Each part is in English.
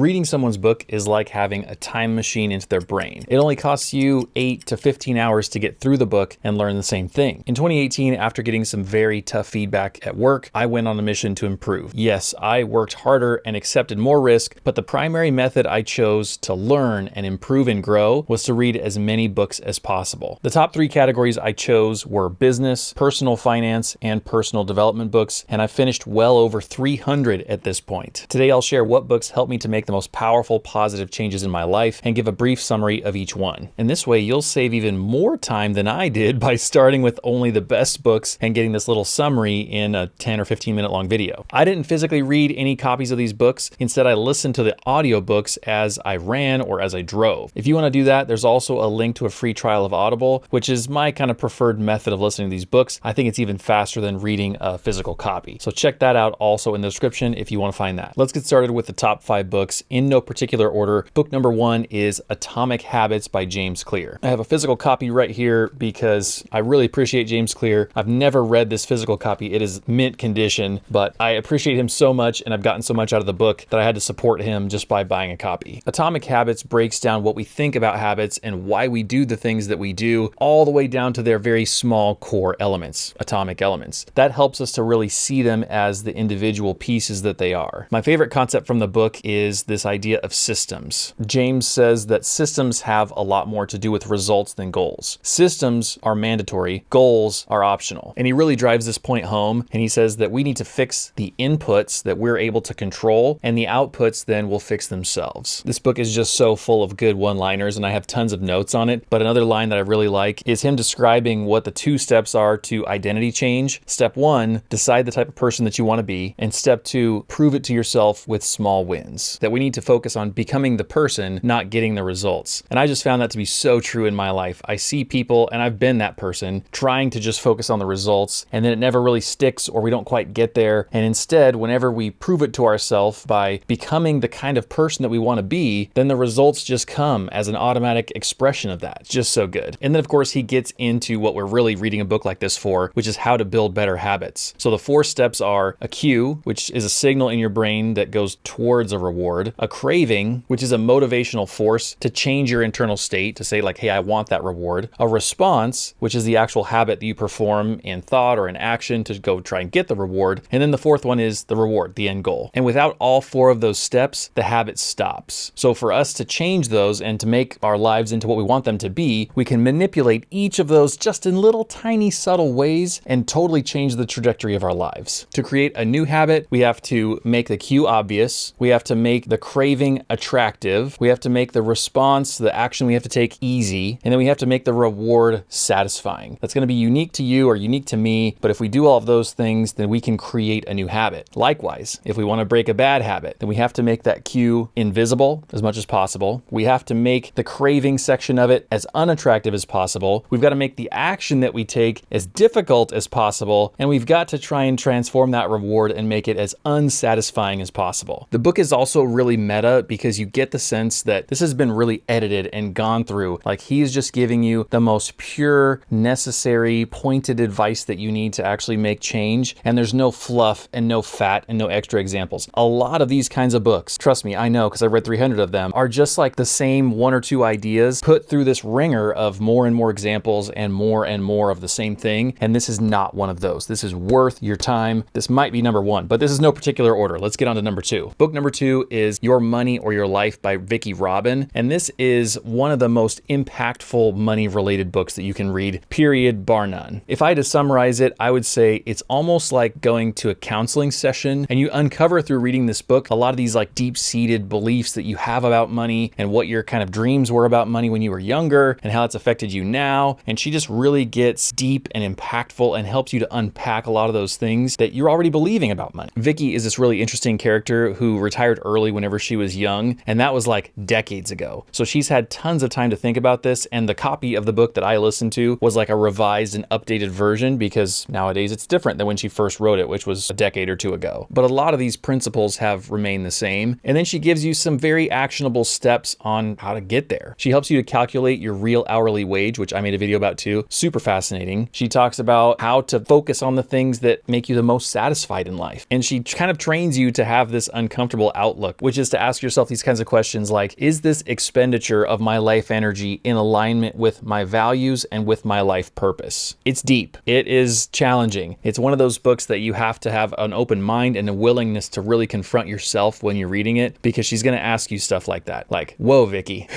Reading someone's book is like having a time machine into their brain. It only costs you 8 to 15 hours to get through the book and learn the same thing. In 2018, after getting some very tough feedback at work, I went on a mission to improve. Yes, I worked harder and accepted more risk, but the primary method I chose to learn and improve and grow was to read as many books as possible. The top 3 categories I chose were business, personal finance, and personal development books, and I finished well over 300 at this point. Today I'll share what books helped me to make the most powerful positive changes in my life and give a brief summary of each one. And this way you'll save even more time than I did by starting with only the best books and getting this little summary in a 10 or 15 minute long video. I didn't physically read any copies of these books. Instead, I listened to the audiobooks as I ran or as I drove. If you want to do that, there's also a link to a free trial of Audible, which is my kind of preferred method of listening to these books. I think it's even faster than reading a physical copy. So check that out also in the description if you want to find that. Let's get started with the top 5 books in no particular order. Book number 1 is Atomic Habits by James Clear. I have a physical copy right here because I really appreciate James Clear. I've never read this physical copy. It is mint condition, but I appreciate him so much and I've gotten so much out of the book that I had to support him just by buying a copy. Atomic Habits breaks down what we think about habits and why we do the things that we do, all the way down to their very small core elements, atomic elements. That helps us to really see them as the individual pieces that they are. My favorite concept from the book is this idea of systems. James says that systems have a lot more to do with results than goals. Systems are mandatory, goals are optional. And he really drives this point home, and he says that we need to fix the inputs that we're able to control, and the outputs then will fix themselves. This book is just so full of good one-liners, and I have tons of notes on it, but another line that I really like is him describing what the 2 steps are to identity change. Step 1, decide the type of person that you want to be, and step 2, prove it to yourself with small wins. That we need to focus on becoming the person, not getting the results. And I just found that to be so true in my life. I see people, and I've been that person, trying to just focus on the results, and then it never really sticks or we don't quite get there. And instead, whenever we prove it to ourselves by becoming the kind of person that we want to be, then the results just come as an automatic expression of that. It's just so good. And then of course he gets into what we're really reading a book like this for, which is how to build better habits. So the 4 steps are a cue, which is a signal in your brain that goes towards a reward, a craving, which is a motivational force to change your internal state to say like, hey, I want that reward, a response, which is the actual habit that you perform in thought or in action to go try and get the reward. And then the 4th one is the reward, the end goal. And without all 4 of those steps, the habit stops. So for us to change those and to make our lives into what we want them to be, we can manipulate each of those just in little tiny subtle ways and totally change the trajectory of our lives. To create a new habit, we have to make the cue obvious. We have to make the craving attractive. We have to make the response, the action we have to take easy. And then we have to make the reward satisfying. That's going to be unique to you or unique to me. But if we do all of those things, then we can create a new habit. Likewise, if we want to break a bad habit, then we have to make that cue invisible as much as possible. We have to make the craving section of it as unattractive as possible. We've got to make the action that we take as difficult as possible. And we've got to try and transform that reward and make it as unsatisfying as possible. The book is also really meta because you get the sense that this has been really edited and gone through. Like he's just giving you the most pure, necessary, pointed advice that you need to actually make change. And there's no fluff and no fat and no extra examples. A lot of these kinds of books, trust me, I know because I read 300 of them, are just like the same 1 or 2 ideas put through this ringer of more and more examples and more of the same thing. And this is not one of those. This is worth your time. This might be number 1, but this is no particular order. Let's get on to number 2. Book number 2 is Your Money or Your Life by Vicki Robin. And this is one of the most impactful money-related books that you can read, period, bar none. If I had to summarize it, I would say it's almost like going to a counseling session and you uncover through reading this book a lot of these like deep-seated beliefs that you have about money and what your kind of dreams were about money when you were younger and how it's affected you now. And she just really gets deep and impactful and helps you to unpack a lot of those things that you're already believing about money. Vicki is this really interesting character who retired early whenever she was young, and that was like decades ago. So she's had tons of time to think about this, and the copy of the book that I listened to was like a revised and updated version because nowadays it's different than when she first wrote it, which was a decade or 2 ago. But a lot of these principles have remained the same. And then she gives you some very actionable steps on how to get there. She helps you to calculate your real hourly wage, which I made a video about too. Super fascinating. She talks about how to focus on the things that make you the most satisfied in life. And she kind of trains you to have this uncomfortable outlook, which which is to ask yourself these kinds of questions like, is this expenditure of my life energy in alignment with my values and with my life purpose? It's deep. It is challenging. It's one of those books that you have to have an open mind and a willingness to really confront yourself when you're reading it, because she's going to ask you stuff like that. Like, whoa, Vicky.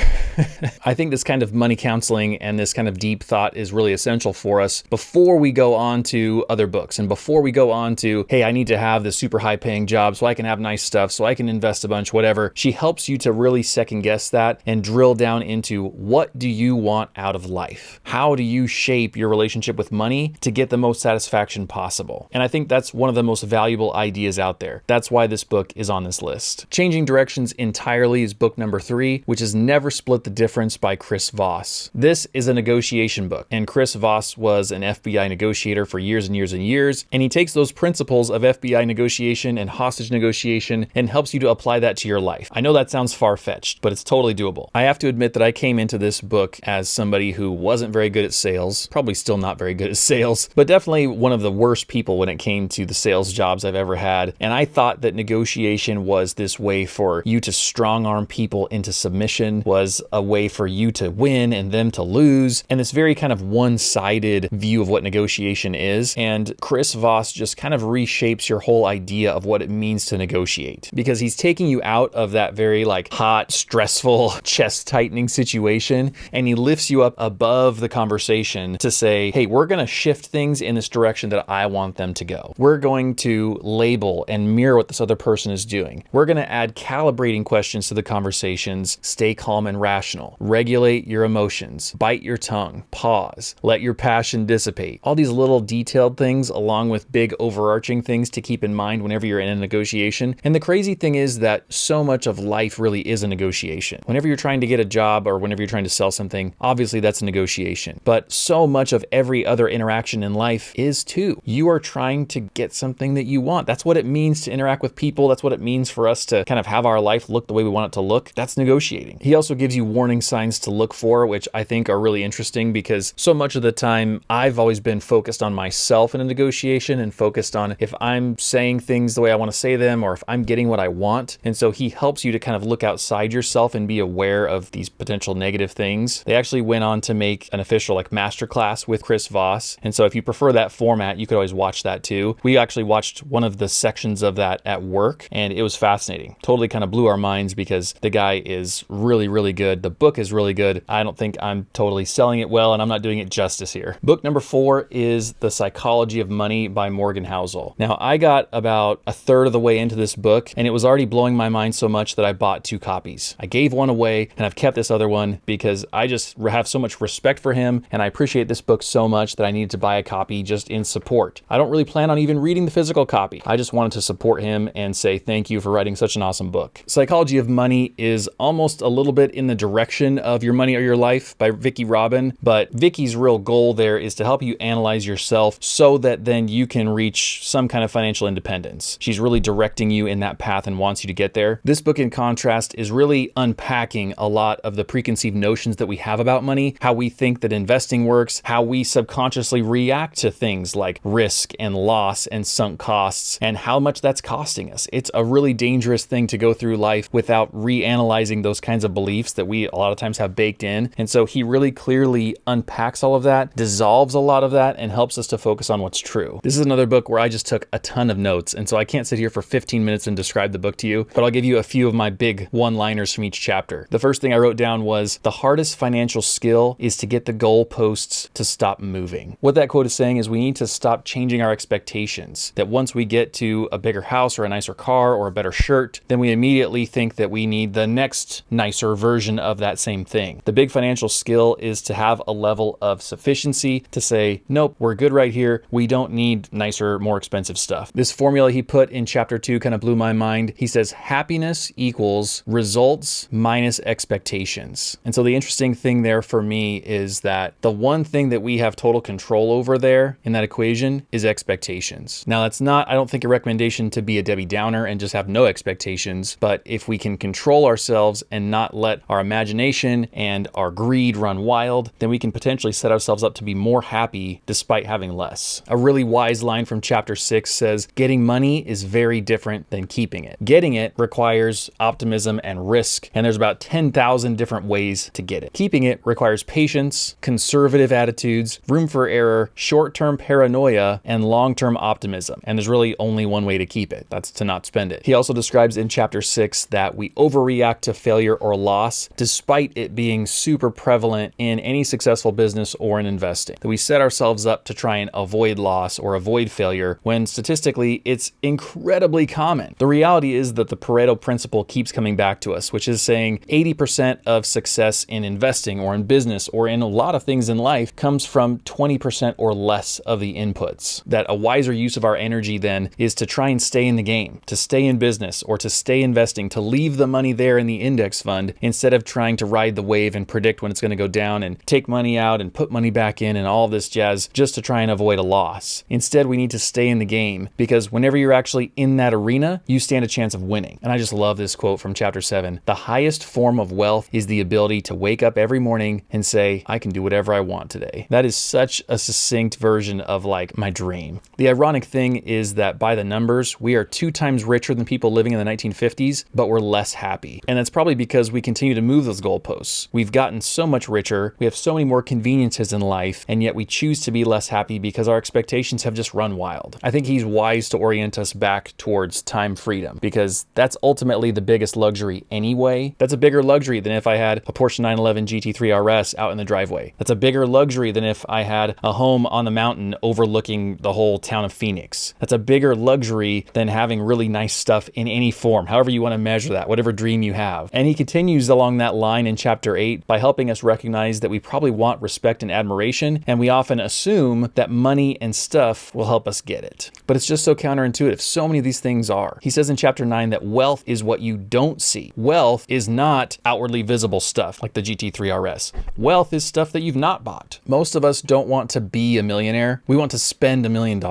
I think this kind of money counseling and this kind of deep thought is really essential for us before we go on to other books and before we go on to, hey, I need to have this super high paying job so I can have nice stuff, so I can invest a bunch, whatever. She helps you to really second guess that and drill down into, what do you want out of life? How do you shape your relationship with money to get the most satisfaction possible? And I think that's one of the most valuable ideas out there. That's why this book is on this list. Changing Directions Entirely is book number 3, which is Never Split the Difference by Chris Voss. This is a negotiation book, and Chris Voss was an FBI negotiator for years and years and years, and he takes those principles of FBI negotiation and hostage negotiation and helps you to apply that to your life. I know that sounds far-fetched, but it's totally doable. I have to admit that I came into this book as somebody who wasn't very good at sales, probably still not very good at sales, but definitely one of the worst people when it came to the sales jobs I've ever had. And I thought that negotiation was this way for you to strong-arm people into submission, was a way for you to win and them to lose, and this very kind of one-sided view of what negotiation is. And Chris Voss just kind of reshapes your whole idea of what it means to negotiate, because he's taking you out of that very like hot, stressful, chest-tightening situation, and he lifts you up above the conversation to say, hey, we're going to shift things in this direction that I want them to go. We're going to label and mirror what this other person is doing. We're going to add calibrating questions to the conversations. Stay calm and rational. Regulate your emotions. Bite your tongue. Pause. Let your passion dissipate. All these little detailed things along with big overarching things to keep in mind whenever you're in a negotiation. And the crazy thing is that so much of life really is a negotiation. Whenever you're trying to get a job or whenever you're trying to sell something, obviously that's a negotiation. But so much of every other interaction in life is too. You are trying to get something that you want. That's what it means to interact with people. That's what it means for us to kind of have our life look the way we want it to look. That's negotiating. He also gives you warning signs to look for, which I think are really interesting, because so much of the time I've always been focused on myself in a negotiation and focused on if I'm saying things the way I want to say them or if I'm getting what I want. And so he helps you to kind of look outside yourself and be aware of these potential negative things. They actually went on to make an official like masterclass with Chris Voss. And so if you prefer that format, you could always watch that too. We actually watched one of the sections of that at work, and it was fascinating. Totally kind of blew our minds because the guy is really, really good. The book is really good. I don't think I'm totally selling it well, and I'm not doing it justice here. Book number 4 is The Psychology of Money by Morgan Housel. Now, I got about a third of the way into this book, and it was already blowing my mind so much that I bought 2 copies. I gave one away, and I've kept this other one because I just have so much respect for him, and I appreciate this book so much that I needed to buy a copy just in support. I don't really plan on even reading the physical copy. I just wanted to support him and say thank you for writing such an awesome book. Psychology of Money is almost a little bit in the direction of Your Money or Your Life by Vicki Robin, but Vicki's real goal there is to help you analyze yourself so that then you can reach some kind of financial independence. She's really directing you in that path and wants you to get there. This book, in contrast, is really unpacking a lot of the preconceived notions that we have about money, how we think that investing works, how we subconsciously react to things like risk and loss and sunk costs, and how much that's costing us. It's a really dangerous thing to go through life without reanalyzing those kinds of beliefs that we a lot of times have baked in. And so he really clearly unpacks all of that, dissolves a lot of that, and helps us to focus on what's true. This is another book where I just took a ton of notes, and so I can't sit here for 15 minutes and describe the book to you, but I'll give you a few of my big one-liners from each chapter. The first thing I wrote down was, the hardest financial skill is to get the goalposts to stop moving. What that quote is saying is we need to stop changing our expectations, that once we get to a bigger house or a nicer car or a better shirt, then we immediately think that we need the next nicer version of that same thing. The big financial skill is to have a level of sufficiency to say, nope, we're good right here. We don't need nicer, more expensive stuff. This formula he put in chapter 2 kind of blew my mind. He says happiness equals results minus expectations. And so the interesting thing there for me is that the one thing that we have total control over there in that equation is expectations. Now, that's not, I don't think, a recommendation to be a Debbie Downer and just have no expectations, but if we can control ourselves and not let our imagination and our greed run wild, then we can potentially set ourselves up to be more happy despite having less. A really wise line from chapter 6 says, getting money is very different than keeping it. Getting it requires optimism and risk, and there's about 10,000 different ways to get it. Keeping it requires patience, conservative attitudes, room for error, short-term paranoia, and long-term optimism. And there's really only one way to keep it. That's to not spend it. He also describes in chapter 6 that we overreact to failure or loss, despite it being super prevalent in any successful business or in investing. That we set ourselves up to try and avoid loss or avoid failure when statistically it's incredibly common. The reality is that the Pareto principle keeps coming back to us, which is saying 80% of success in investing or in business or in a lot of things in life comes from 20% or less of the inputs. That a wiser use of our energy then is to try and stay in the game, to stay in business or to stay investing, to leave the money there in the index fund instead of trying to ride the wave and predict when it's going to go down and take money out and put money back in and all this jazz just to try and avoid a loss. Instead, we need to stay in the game because whenever you're actually in that arena, you stand a chance of winning. And I just love this quote from chapter 7. The highest form of wealth is the ability to wake up every morning and say, I can do whatever I want today. That is such a succinct version of like my dream. The ironic thing is that by the numbers, we are 2 times richer than people living in the 1950s, but we're less happy. And that's probably because we continue to move those goalposts. We've gotten so much richer, we have so many more conveniences in life, and yet we choose to be less happy because our expectations have just run wild. I think he's wise to orient us back towards time freedom because that's ultimately the biggest luxury anyway. That's a bigger luxury than if I had a Porsche 911 GT3 RS out in the driveway. That's a bigger luxury than if I had a home on the mountain overlooking the whole town of Phoenix. That's a bigger luxury than having really nice stuff in any form, however you want to measure that, whatever dream you have. And he continues along that line in chapter 8 by helping us recognize that we probably want respect and admiration, and we often assume that money and stuff will help us get it. But it's just so counterintuitive. So many of these things are. He says in chapter 9 that wealth is what you don't see. Wealth is not outwardly visible stuff like the GT3 RS. Wealth is stuff that you've not bought. Most of us don't want to be a millionaire. We want to spend $1 million.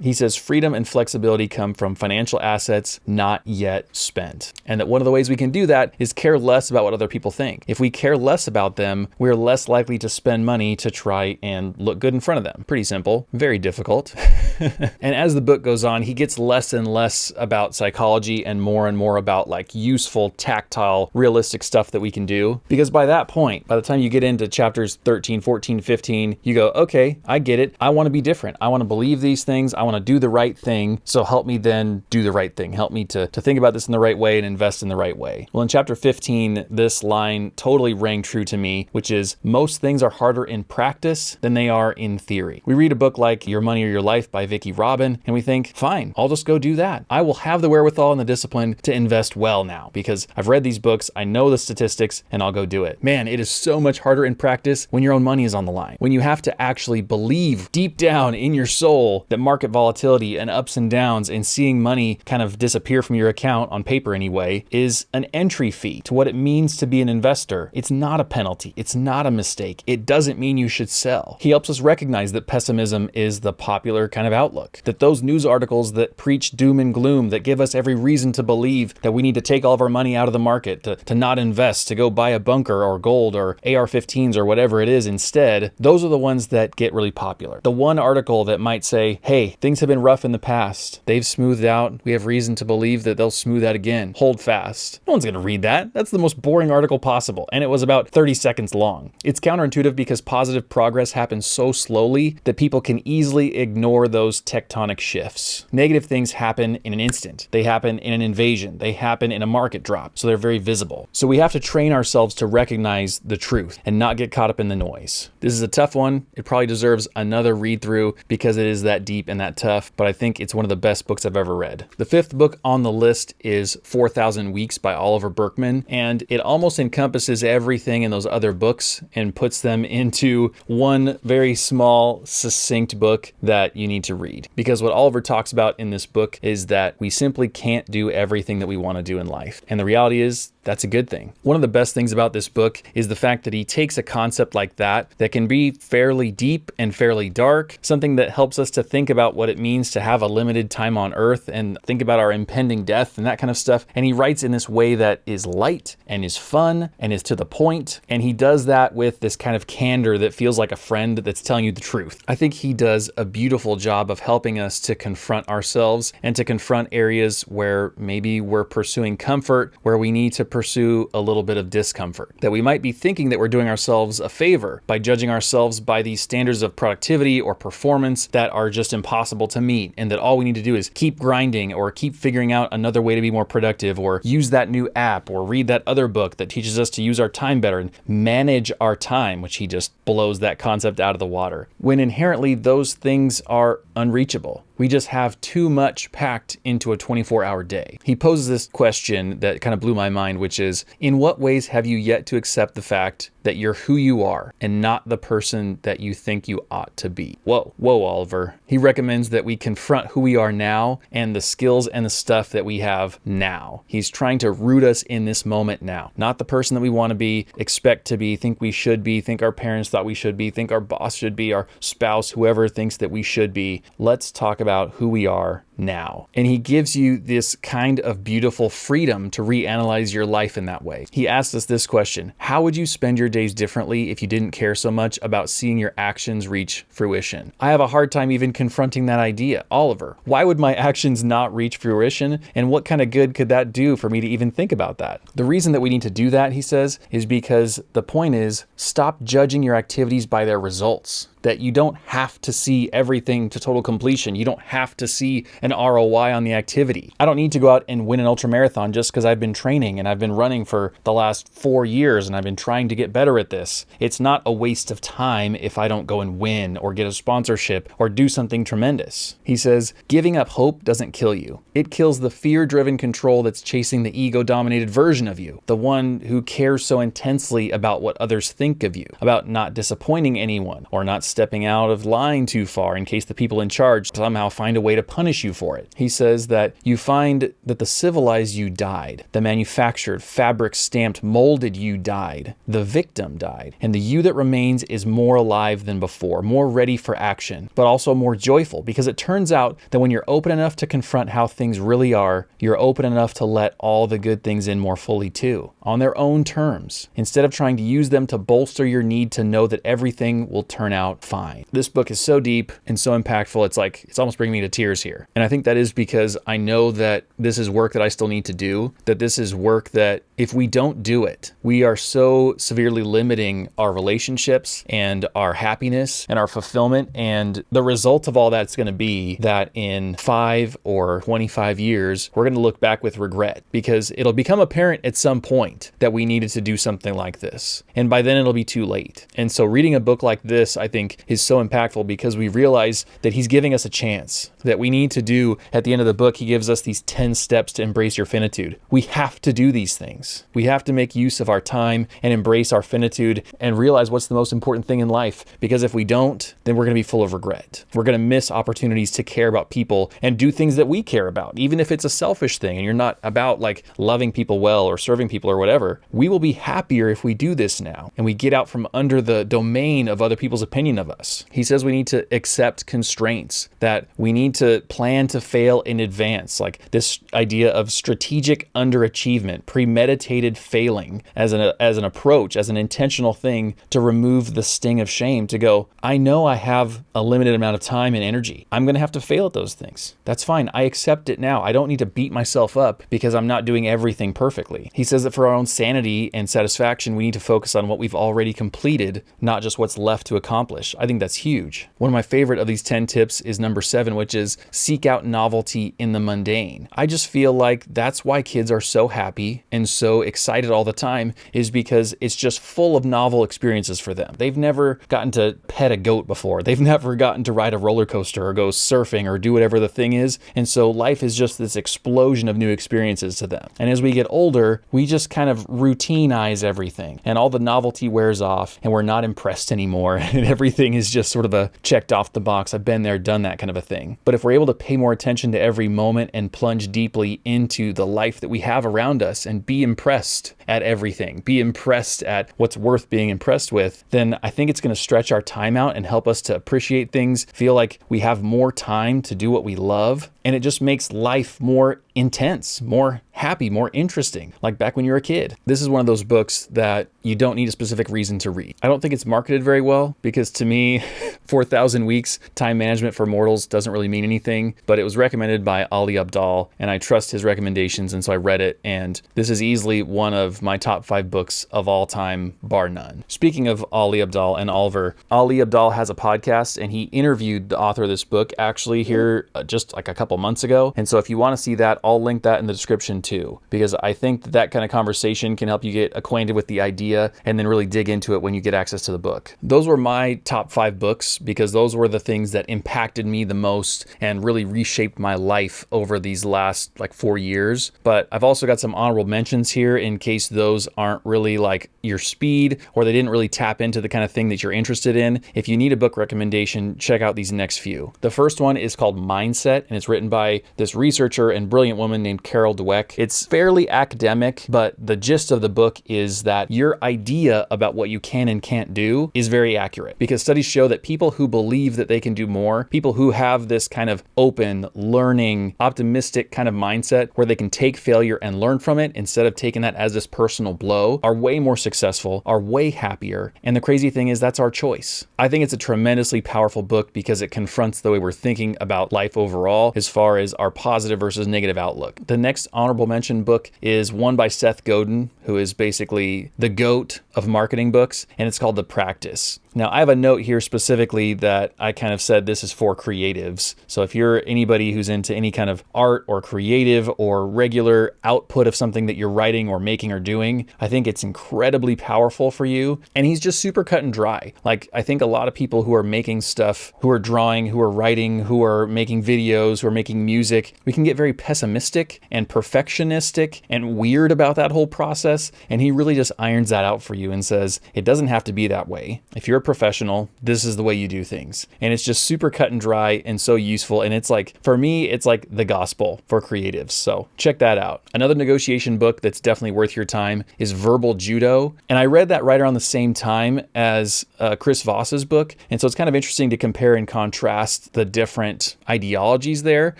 He says freedom and flexibility come from financial assets not yet spent. And that one of the ways we can do that is care less about what other people think. If we care less about them, we're less likely to spend money to try and look good in front of them. Pretty simple, very difficult. And as the book goes on, he gets less and less about psychology and more about like useful, tactile, realistic stuff that we can do. Because by that point, by the time you get into chapters 13, 14, 15, you go, okay, I get it. I want to be different. I want to believe these things. I want to do the right thing. So help me then do the right thing. Help me to think about this in the right way and invest in the right way. Well, in chapter 15, this line totally rang true to me, which is most things are harder in practice than they are in theory. We read a book like Your Money or Your Life by Vicki Robin, and we think, fine, I'll just go do that. I will have the wherewithal and the discipline to invest well now because I've read these books, I know the statistics, and I'll go do it. Man, it is so much harder in practice when your own money is on the line. When you have to actually believe deep down in your soul that market volatility and ups and downs and seeing money kind of disappear from your account, on paper anyway, is an entry fee to what it means to be an investor. It's not a penalty. It's not a mistake. It doesn't mean you should sell. He helps us recognize that pessimism is the popular kind of outlook, that those news articles that preach doom and gloom, that give us every reason to believe that we need to take all of our money out of the market, to not invest, to go buy a bunker or gold or AR-15s or whatever it is instead, those are the ones that get really popular. The one article that might say, hey, things have been rough in the past. They've smoothed out. We have reason to believe that they'll smooth out again. Hold fast. No one's going to read that. That's the most boring article possible. And it was about 30 seconds long. It's counterintuitive because positive progress happens so slowly that people can easily ignore those tectonic shifts. Negative things happen in an instant. They happen in an invasion. They happen in a market drop. So they're very visible. So we have to train ourselves to recognize the truth and not get caught up in the noise. This is a tough one. It probably deserves another read through because it is that deep and that tough, but I think it's one of the best books I've ever read. The 5th book on the list is 4,000 Weeks by Oliver Burkeman, and it almost encompasses everything in those other books and puts them into one very small, succinct book that you need to read. Because what Oliver talks about in this book is that we simply can't do everything that we want to do in life. And the reality is, that's a good thing. One of the best things about this book is the fact that he takes a concept like that can be fairly deep and fairly dark, something that helps us to think about what it means to have a limited time on earth and think about our impending death and that kind of stuff. And he writes in this way that is light and is fun and is to the point. And he does that with this kind of candor that feels like a friend that's telling you the truth. I think he does a beautiful job of helping us to confront ourselves and to confront areas where maybe we're pursuing comfort, where we need to pursue a little bit of discomfort, that we might be thinking that we're doing ourselves a favor by judging ourselves by these standards of productivity or performance that are just impossible to meet, and that all we need to do is keep grinding or keep figuring out another way to be more productive, or use that new app, or read that other book that teaches us to use our time better and manage our time, which he just blows that concept out of the water, when inherently those things are unreachable. We just have too much packed into a 24-hour day. He poses this question that kind of blew my mind, which is, in what ways have you yet to accept the fact that you're who you are and not the person that you think you ought to be? Whoa, Oliver. He recommends that we confront who we are now and the skills and the stuff that we have now. He's trying to root us in this moment now, not the person that we want to be, expect to be, think we should be, think our parents thought we should be, think our boss should be, our spouse, whoever thinks that we should be. Let's talk about who we are now. And he gives you this kind of beautiful freedom to reanalyze your life in that way. He asks us this question: how would you spend your days differently if you didn't care so much about seeing your actions reach fruition? I have a hard time even confronting that idea. Oliver, why would my actions not reach fruition? And what kind of good could that do for me to even think about that? The reason that we need to do that, he says, is because the point is, stop judging your activities by their results. That you don't have to see everything to total completion. You don't have to see an ROI on the activity. I don't need to go out and win an ultramarathon just because I've been training and I've been running for the last 4 years and I've been trying to get better at this. It's not a waste of time if I don't go and win or get a sponsorship or do something tremendous. He says, giving up hope doesn't kill you. It kills the fear-driven control that's chasing the ego-dominated version of you, the one who cares so intensely about what others think of you, about not disappointing anyone or not stepping out of line too far in case the people in charge somehow find a way to punish you for it. He says that you find that the civilized you died, the manufactured, fabric stamped, molded you died, the victim died, and the you that remains is more alive than before, more ready for action, but also more joyful, because it turns out that when you're open enough to confront how things really are, you're open enough to let all the good things in more fully too, on their own terms, instead of trying to use them to bolster your need to know that everything will turn out fine. This book is so deep and so impactful, it's almost bringing me to tears here. And I think that is because I know that this is work that I still need to do, that this is work that if we don't do it, we are so severely limiting our relationships and our happiness and our fulfillment. And the result of all that's going to be that in 5 or 25 years, we're going to look back with regret, because it'll become apparent at some point that we needed to do something like this. And by then it'll be too late. And so reading a book like this, I think, is so impactful, because we realize that he's giving us a chance, that we need to do. At the end of the book, he gives us these 10 steps to embrace your finitude. We have to do these things. We have to make use of our time and embrace our finitude and realize what's the most important thing in life, because if we don't, then we're going to be full of regret. We're going to miss opportunities to care about people and do things that we care about, even if it's a selfish thing and you're not about like loving people well or serving people or whatever. We will be happier if we do this now and we get out from under the domain of other people's opinion of us. He says we need to accept constraints, that we need to plan to fail in advance, like this idea of strategic underachievement, premeditated failing as an approach, as an intentional thing to remove the sting of shame, to go, I know I have a limited amount of time and energy. I'm going to have to fail at those things. That's fine. I accept it now. I don't need to beat myself up because I'm not doing everything perfectly. He says that for our own sanity and satisfaction, we need to focus on what we've already completed, not just what's left to accomplish. I think that's huge. One of my favorite of these 10 tips is number 7, which is seek out novelty in the mundane. I just feel like that's why kids are so happy and so excited all the time, is because it's just full of novel experiences for them. They've never gotten to pet a goat before. They've never gotten to ride a roller coaster or go surfing or do whatever the thing is. And so life is just this explosion of new experiences to them. And as we get older, we just kind of routinize everything and all the novelty wears off and we're not impressed anymore. And everything is just sort of a checked off the box. I've been there, done that kind of a thing. But if we're able to pay more attention to every moment and plunge deeply into the life that we have around us and be impressed at everything, be impressed at what's worth being impressed with, then I think it's going to stretch our time out and help us to appreciate things, feel like we have more time to do what we love. And it just makes life more intense, more happy, more interesting, like back when you were a kid. This is one of those books that you don't need a specific reason to read. I don't think it's marketed very well because to me, 4,000 Weeks, Time Management for Mortals doesn't really mean anything, but it was recommended by Ali Abdaal and I trust his recommendations, and so I read it, and this is easily one of my top 5 books of all time, bar none. Speaking of Ali Abdaal and Oliver, Ali Abdaal has a podcast and he interviewed the author of this book actually here just like a couple months ago, and so if you want to see that, I'll link that in the description too, because I think that kind of conversation can help you get acquainted with the idea and then really dig into it when you get access to the book. Those were my top 5 books because those were the things that impacted me the most and really reshaped my life over these last like 4 years. But I've also got some honorable mentions here in case those aren't really like your speed or they didn't really tap into the kind of thing that you're interested in. If you need a book recommendation, check out these next few. The first one is called Mindset, and it's written by this researcher and brilliant woman named Carol Dweck. It's fairly academic, but the gist of the book is that your idea about what you can and can't do is very accurate, because studies show that people who believe that they can do more, people who have this kind of open, learning, optimistic kind of mindset where they can take failure and learn from it instead of taking that as this personal blow, are way more successful, are way happier. And the crazy thing is that's our choice. I think it's a tremendously powerful book because it confronts the way we're thinking about life overall as far as our positive versus negative outlook. The next honorable mention book is one by Seth Godin, who is basically the GOAT of marketing books, and it's called The Practice. Now, I have a note here specifically that I kind of said this is for creatives. So if you're anybody who's into any kind of art or creative or regular output of something that you're writing or making or doing, I think it's incredibly powerful for you. And he's just super cut and dry. Like, I think a lot of people who are making stuff, who are drawing, who are writing, who are making videos, who are making music, we can get very pessimistic and perfectionistic and weird about that whole process. And he really just irons that out for you and says, it doesn't have to be that way. If you're a professional, this is the way you do things. And it's just super cut and dry and so useful. And it's like, for me, it's like the gospel for creatives. So check that out. Another negotiation book that's definitely worth your time is Verbal Judo. And I read that right around the same time as Chris Voss's book. And so it's kind of interesting to compare and contrast the different ideologies there.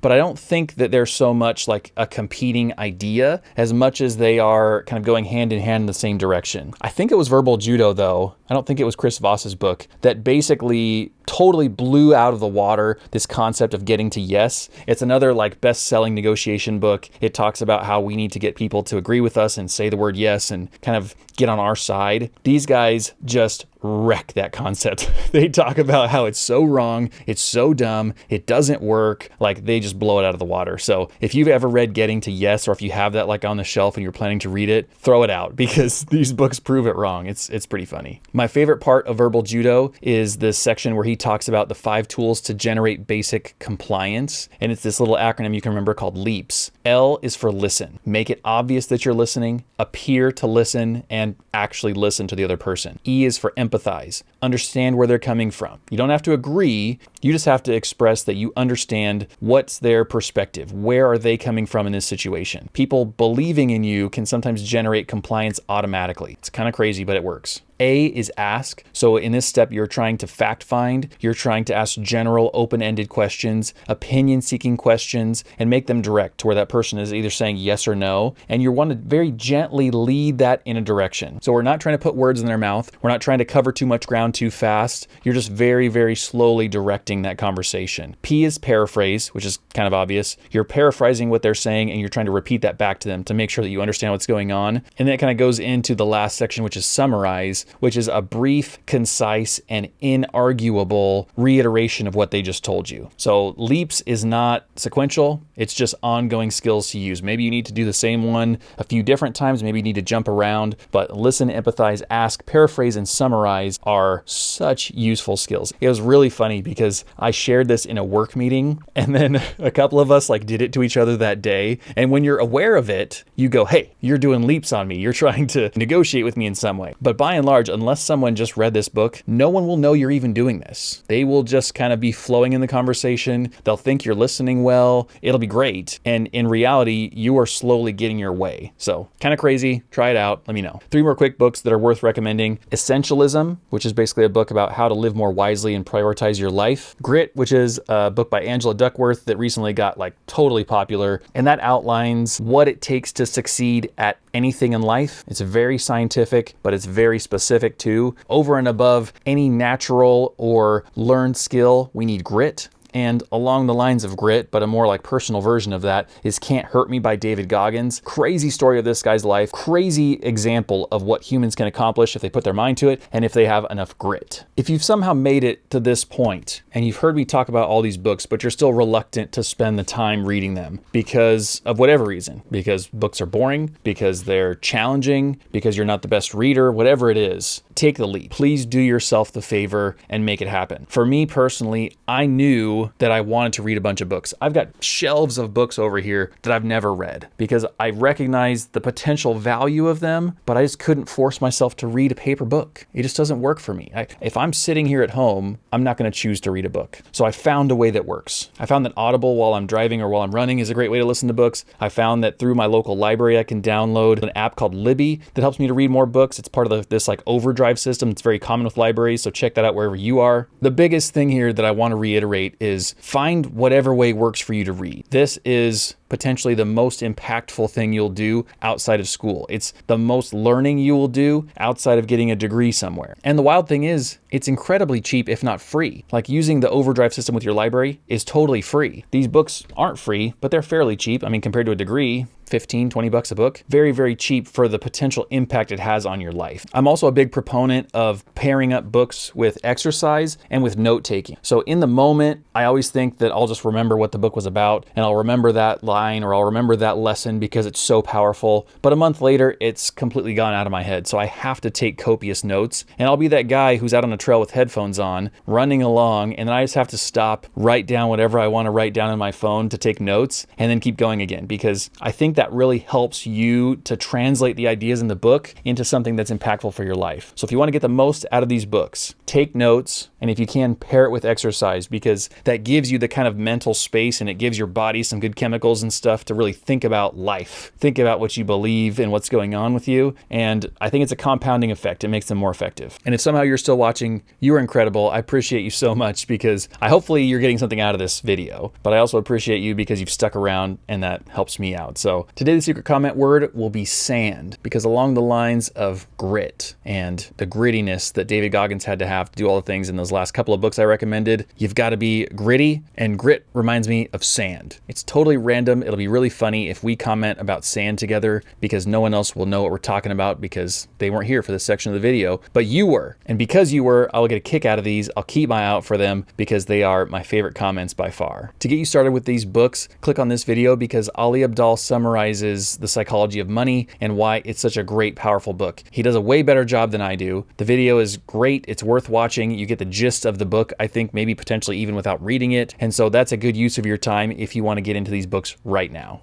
But I don't think that they're so much like a competing idea as much as they are kind of going hand in hand in the same direction. I think it was Verbal Judo though. I don't think it was Chris Voss's book that basically totally blew out of the water this concept of getting to yes. It's another like best-selling negotiation book. It talks about how we need to get people to agree with us and say the word yes and kind of get on our side. These guys just wreck that concept. They talk about how it's so wrong, it's so dumb, it doesn't work. Like, they just blow it out of the water. So if you've ever read Getting to Yes, or if you have that like on the shelf and you're planning to read it, throw it out because these books prove it wrong. It's pretty funny. My favorite part of Verbal Judo is this section where he talks about the 5 tools to generate basic compliance. And it's this little acronym you can remember called LEAPS. L is for listen. Make it obvious that you're listening, appear to listen, and actually listen to the other person. E is for empathize. Understand where they're coming from. You don't have to agree. You just have to express that you understand what's their perspective. Where are they coming from in this situation? People believing in you can sometimes generate compliance automatically. It's kind of crazy, but it works. A is ask. So in this step, you're trying to fact find. You're trying to ask general open-ended questions, opinion-seeking questions, and make them direct to where that person is either saying yes or no. And you want to very gently lead that in a direction. So we're not trying to put words in their mouth. We're not trying to cover too much ground too fast. You're just very, very slowly directing that conversation. P is paraphrase, which is kind of obvious. You're paraphrasing what they're saying and you're trying to repeat that back to them to make sure that you understand what's going on. And then it kind of goes into the last section, which is summarize, which is a brief, concise, and inarguable reiteration of what they just told you. So LEAPS is not sequential. It's just ongoing skills to use. Maybe you need to do the same one a few different times. Maybe you need to jump around, but listen, empathize, ask, paraphrase, and summarize are such useful skills. It was really funny because I shared this in a work meeting and then a couple of us like did it to each other that day. And when you're aware of it, you go, hey, you're doing LEAPS on me. You're trying to negotiate with me in some way. But by and large, large, unless someone just read this book, no one will know you're even doing this. They will just kind of be flowing in the conversation. They'll think you're listening well. It'll be great. And in reality, you are slowly getting your way. So kind of crazy. Try it out. Let me know. 3 more quick books that are worth recommending. Essentialism, which is basically a book about how to live more wisely and prioritize your life. Grit, which is a book by Angela Duckworth that recently got like totally popular. And that outlines what it takes to succeed at anything in life. It's very scientific, but it's very specific too. Over and above any natural or learned skill, we need grit. And along the lines of grit, but a more like personal version of that, is Can't Hurt Me by David Goggins. Crazy story of this guy's life. Crazy example of what humans can accomplish if they put their mind to it and if they have enough grit. If you've somehow made it to this point and you've heard me talk about all these books, but you're still reluctant to spend the time reading them because of whatever reason, because books are boring, because they're challenging, because you're not the best reader, whatever it is, take the leap. Please do yourself the favor and make it happen. For me personally, I knew that I wanted to read a bunch of books. I've got shelves of books over here that I've never read because I recognize the potential value of them, but I just couldn't force myself to read a paper book. It just doesn't work for me. If I'm sitting here at home, I'm not going to choose to read a book. So I found a way that works. I found that Audible while I'm driving or while I'm running is a great way to listen to books. I found that through my local library, I can download an app called Libby that helps me to read more books. It's part of this like overdrive system. It's very common with libraries, so check that out wherever you are. The biggest thing here that I want to reiterate is find whatever way works for you to read. This is potentially the most impactful thing you'll do outside of school. It's the most learning you will do outside of getting a degree somewhere. And the wild thing is, it's incredibly cheap, if not free. Like using the overdrive system with your library is totally free. These books aren't free, but they're fairly cheap. I mean, compared to a degree, 15, 20 bucks a book. Very, very cheap for the potential impact it has on your life. I'm also a big proponent of pairing up books with exercise and with note taking. So in the moment, I always think that I'll just remember what the book was about and I'll remember that line or I'll remember that lesson because it's so powerful. But a month later, it's completely gone out of my head. So I have to take copious notes, and I'll be that guy who's out on a trail with headphones on, running along, and then I just have to stop, write down whatever I want to write down on my phone to take notes, and then keep going again, because I think that really helps you to translate the ideas in the book into something that's impactful for your life. So if you want to get the most out of these books, take notes, and if you can, pair it with exercise, because that gives you the kind of mental space and it gives your body some good chemicals and stuff to really think about life, think about what you believe and what's going on with you. And I think it's a compounding effect. It makes them more effective. And if somehow you're still watching, you are incredible. I appreciate you so much, because hopefully you're getting something out of this video, but I also appreciate you because you've stuck around and that helps me out. So today the secret comment word will be sand, because along the lines of grit and the grittiness that David Goggins had to have to do all the things in those last couple of books I recommended, you've got to be gritty, and grit reminds me of sand. It's totally random. It'll be really funny if we comment about sand together, because no one else will know what we're talking about because they weren't here for this section of the video, but you were. And because you were, I'll get a kick out of these. I'll keep my eye out for them because they are my favorite comments by far. To get you started with these books, click on this video because Ali Abdaal summarizes The Psychology of Money and why it's such a great, powerful book. He does a way better job than I do. The video is great. It's worth watching. You get the gist of the book, I think, maybe potentially even without reading it. And so that's a good use of your time if you want to get into these books right now.